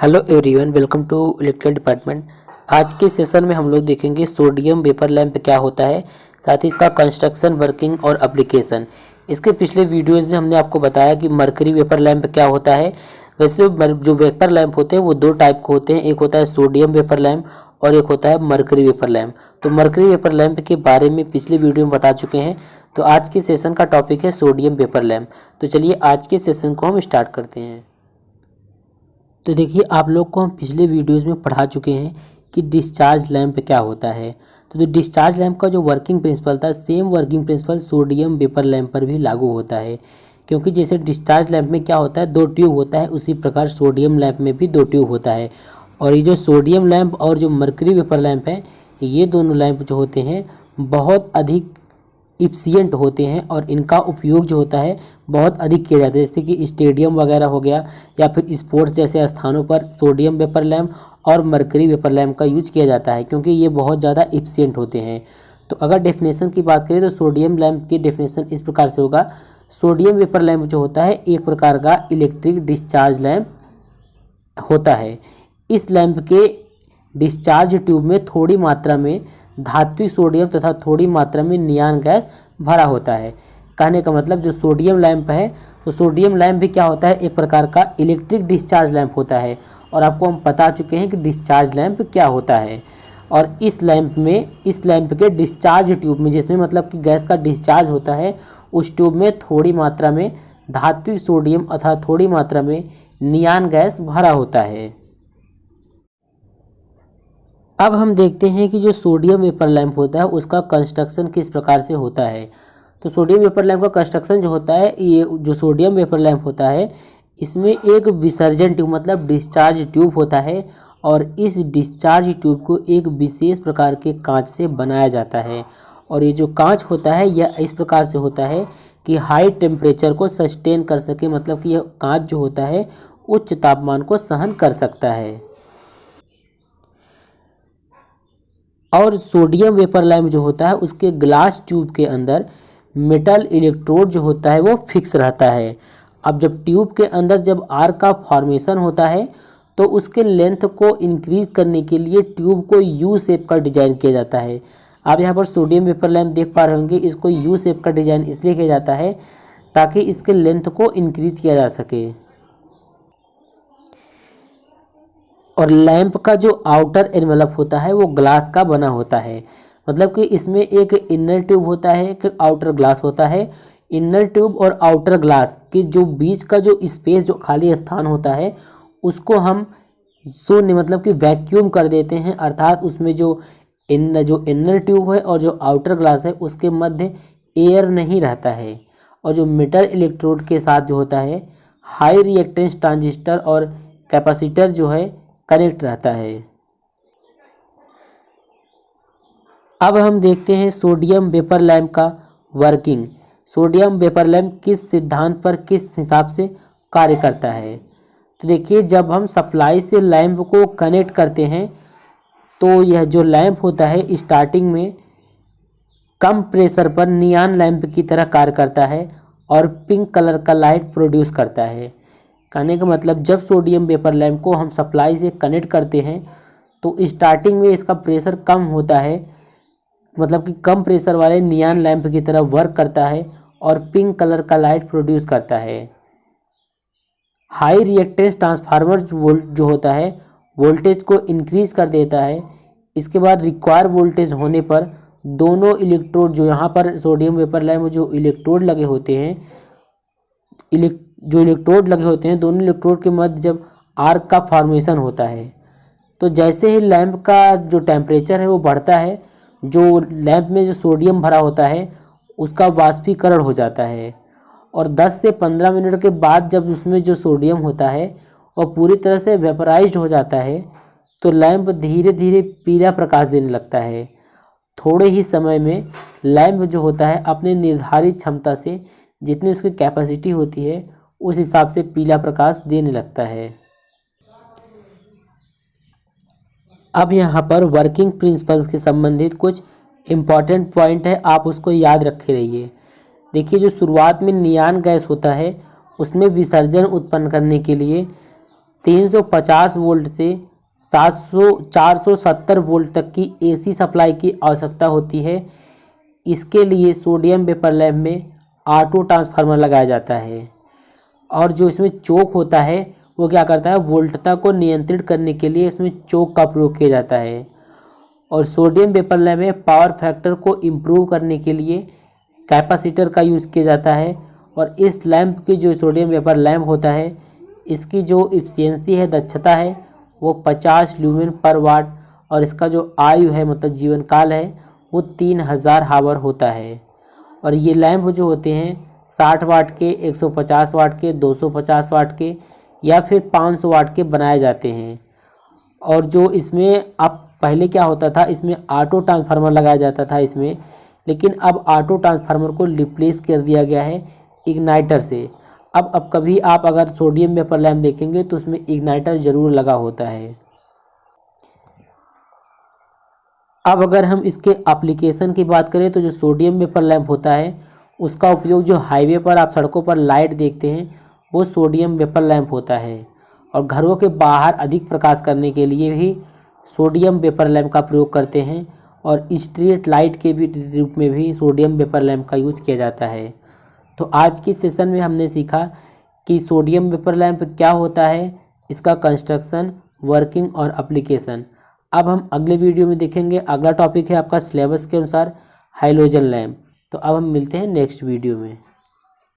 Hello everyone, welcome to electrical department. आज के session में हम लोग देखेंगे सोडियम वेपर लैंप क्या होता है, साथ ही इसका कंस्ट्रक्शन, वर्किंग और एप्लीकेशन। इसके पिछले वीडियोज़ में हमने आपको बताया कि मरकरी वेपर लैंप क्या होता है। वैसे जो वेपर लैंप होते हैं वो दो टाइप के होते हैं, एक होता है सोडियम वेपर लैंप और एक होता है मरकरी वेपर लैंप। तो मरकरी वेपर लैंप के बारे में पिछले वीडियो में बता चुके हैं। तो आज के सेशन का टॉपिक है सोडियम वेपर लैंप। तो चलिए आज के सेशन को हम स्टार्ट करते हैं। तो देखिए, आप लोग को हम पिछले वीडियोस में पढ़ा चुके हैं कि डिस्चार्ज लैंप क्या होता है। तो डिस्चार्ज लैंप का जो वर्किंग प्रिंसिपल था, same working principle sodium vapour lamp पर भी लागू होता है। क्योंकि जैसे डिस्चार्ज लैंप में क्या होता है, दो ट्यूब होता है, उसी प्रकार सोडियम लैंप में भी दो ट्यूब होता है। और ये जो सोडियम लैंप और जो मरकरी वेपर लैंप है, ये दोनों लैंप जो होते हैं बहुत अधिक इफिशिएंट होते हैं और इनका उपयोग जो होता है बहुत अधिक किया जाता है। जैसे कि स्टेडियम वगैरह हो गया या फिर स्पोर्ट्स जैसे स्थानों पर सोडियम वेपर लैंप और मरकरी वेपर लैंप का यूज किया जाता है, क्योंकि ये बहुत ज़्यादा इफिशिएंट होते हैं। तो अगर डेफिनेशन की बात करें तो सोडियम लैंप की डेफिनेशन इस प्रकार से होगा। सोडियम वेपर लैंप जो होता है एक प्रकार का इलेक्ट्रिक डिस्चार्ज लैंप होता है। इस लैंप के डिस्चार्ज ट्यूब में थोड़ी मात्रा में धात्विक सोडियम तथा थोड़ी मात्रा में नियान गैस भरा होता है। कहने का मतलब जो सोडियम लैंप है, तो सोडियम लैंप भी क्या होता है, एक प्रकार का इलेक्ट्रिक डिस्चार्ज लैंप होता है। और आपको हम बता चुके हैं कि डिस्चार्ज लैंप क्या होता है। और इस लैंप के डिस्चार्ज ट्यूब में, जिसमें मतलब कि गैस का डिस्चार्ज होता है, उस ट्यूब में थोड़ी मात्रा में धात्विक सोडियम अथवा थोड़ी मात्रा में नियान गैस भरा होता है। अब हम देखते हैं कि जो सोडियम वेपर लैंप होता है उसका कंस्ट्रक्शन किस प्रकार से होता है। तो सोडियम वेपर लैंप का कंस्ट्रक्शन जो होता है, ये जो सोडियम वेपर लैंप होता है इसमें एक विसर्जन ट्यूब मतलब डिस्चार्ज ट्यूब होता है। और इस डिस्चार्ज ट्यूब को एक विशेष प्रकार के कांच से बनाया जाता है। और ये जो कांच होता है यह इस प्रकार से होता है कि हाई टेम्परेचर को सस्टेन कर सके, मतलब कि यह कांच जो होता है उच्च तापमान को सहन कर सकता है। और सोडियम वेपर लैंप जो होता है उसके ग्लास ट्यूब के अंदर मेटल इलेक्ट्रोड जो होता है वो फिक्स रहता है। अब जब ट्यूब के अंदर जब आर्क का फॉर्मेशन होता है तो उसके लेंथ को इंक्रीज करने के लिए ट्यूब को यू शेप का डिजाइन किया जाता है। आप यहाँ पर सोडियम वेपर लैंप देख पा रहे होंगे, इसको यू शेप का डिजाइन इसलिए किया जाता है ताकि इसके लेंथ को इंक्रीज किया जा सके। और लैंप का जो आउटर एनवेलप होता है वो ग्लास का बना होता है, मतलब कि इसमें एक इनर ट्यूब होता है, एक आउटर ग्लास होता है। इनर ट्यूब और आउटर ग्लास के जो बीच का जो स्पेस, जो खाली स्थान होता है, उसको हम शून्य मतलब कि वैक्यूम कर देते हैं। अर्थात उसमें जो इनर ट्यूब है और जो आउटर ग्लास है उसके मध्य एयर नहीं रहता है। और जो मेटल इलेक्ट्रोड के साथ जो होता है हाई रिएक्टेंस ट्रांजिस्टर और कैपेसिटर जो है कनेक्ट रहता है। अब हम देखते हैं सोडियम वेपर लैंप का वर्किंग। सोडियम वेपर लैंप किस सिद्धांत पर, किस हिसाब से कार्य करता है। तो देखिए, जब हम सप्लाई से लैंप को कनेक्ट करते हैं तो यह जो लैंप होता है स्टार्टिंग में कम प्रेशर पर नियान लैंप की तरह कार्य करता है और पिंक कलर का लाइट प्रोड्यूस करता है। कहने का मतलब जब सोडियम वेपर लैंप को हम सप्लाई से कनेक्ट करते हैं तो स्टार्टिंग में इसका प्रेशर कम होता है, मतलब कि कम प्रेशर वाले नियान लैंप की तरह वर्क करता है और पिंक कलर का लाइट प्रोड्यूस करता है। हाई रिएक्टेंस ट्रांसफार्मर जो होता है वोल्टेज को इंक्रीज कर देता है। इसके बाद रिक्वायर वोल्टेज होने पर दोनों इलेक्ट्रोड, जो यहाँ पर सोडियम वेपर लैंप में जो इलेक्ट्रोड लगे होते हैं, दोनों इलेक्ट्रोड के मध्य जब आर्क का फॉर्मेशन होता है तो जैसे ही लैंप का जो टेम्परेचर है वो बढ़ता है, जो लैंप में जो सोडियम भरा होता है उसका वाष्पीकरण हो जाता है। और 10 से 15 मिनट के बाद जब उसमें जो सोडियम होता है वह पूरी तरह से वेपराइज्ड हो जाता है तो लैंप धीरे धीरे पीला प्रकाश देने लगता है। थोड़े ही समय में लैंप जो होता है अपने निर्धारित क्षमता से, जितनी उसकी कैपेसिटी होती है, उस हिसाब से पीला प्रकाश देने लगता है। अब यहाँ पर वर्किंग प्रिंसिपल्स के संबंधित कुछ इम्पॉर्टेंट पॉइंट है, आप उसको याद रखे रहिए। देखिए, जो शुरुआत में नियान गैस होता है उसमें विसर्जन उत्पन्न करने के लिए 350 वोल्ट से 470 वोल्ट तक की एसी सप्लाई की आवश्यकता होती है। इसके लिए सोडियम वेपर लैंप में ऑटो ट्रांसफार्मर लगाया जाता है और जो इसमें चोक होता है वो क्या करता है, वोल्टता को नियंत्रित करने के लिए इसमें चोक का प्रयोग किया जाता है। और सोडियम वेपर लैंप में पावर फैक्टर को इम्प्रूव करने के लिए कैपेसिटर का यूज़ किया जाता है। और इस लैंप की जो सोडियम वेपर लैंप होता है इसकी जो इफिशियंसी है, दक्षता है, वो 50 ल्यूमेन पर वाट और इसका जो आयु है मतलब जीवन काल है वो 3000 हावर होता है। और ये लैंप जो होते हैं 60 वाट के, 150 वाट के, 250 वाट के या फिर 500 वाट के बनाए जाते हैं। और जो इसमें अब पहले क्या होता था, इसमें ऑटो ट्रांसफार्मर लगाया जाता था इसमें, लेकिन अब ऑटो ट्रांसफार्मर को रिप्लेस कर दिया गया है इग्नाइटर से। अब कभी आप अगर सोडियम वेपर लैंप देखेंगे तो उसमें इग्नाइटर ज़रूर लगा होता है। अब अगर हम इसके एप्लीकेशन की बात करें तो जो सोडियम वेपर लैंप होता है उसका उपयोग जो हाईवे पर आप सड़कों पर लाइट देखते हैं वो सोडियम वेपर लैंप होता है। और घरों के बाहर अधिक प्रकाश करने के लिए भी सोडियम वेपर लैंप का प्रयोग करते हैं। और स्ट्रीट लाइट के भी रूप में भी सोडियम वेपर लैंप का यूज किया जाता है। तो आज की सेशन में हमने सीखा कि सोडियम वेपर लैंप क्या होता है, इसका कंस्ट्रक्शन, वर्किंग और एप्लीकेशन। अब हम अगले वीडियो में देखेंगे। अगला टॉपिक है आपका सिलेबस के अनुसार हाइलोजन लैंप। तो अब हम मिलते हैं नेक्स्ट वीडियो में।